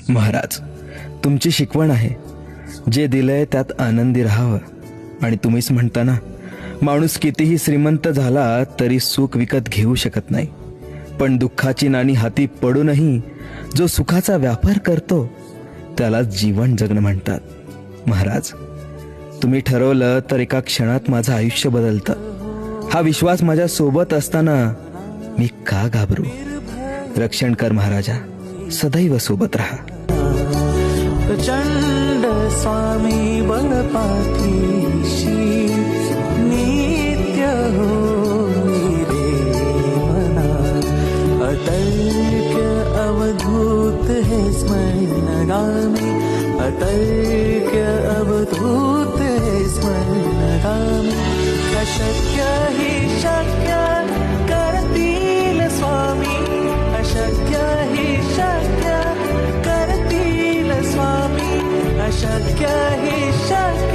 महाराज, तुमची शिकवण आहे, जे दिलंय त्यात आनंदी राहावं। आणि तुम्हीच म्हणता ना, माणूस कितीही श्रीमंत झाला तरी सुख विकत घेऊ शकत नाही, पण दुःखाची नाणी हाती पडूनही जो सुखाचा व्यापार करतो त्याला जीवन जगणं म्हणतात। महाराज, तुम्ही ठरवलं तर एका क्षणात माझं आयुष्य बदलतं। हा विश्वास माझ्या सोबत असताना मी का घाबरू? रक्षण कर महाराजा, सदैव सोबत राहा। प्रचंड स्वामी बळपाठीशी नित्य होई रे मना। अतर्क्य अवधूत है स्मरणगामी, अतर्क्य अवधूत है स्मरणगामी। अशक्य ही शक्य करतील स्वामी, अशक्य ही शक्य करतील स्वामी, अशक्य ही शक्य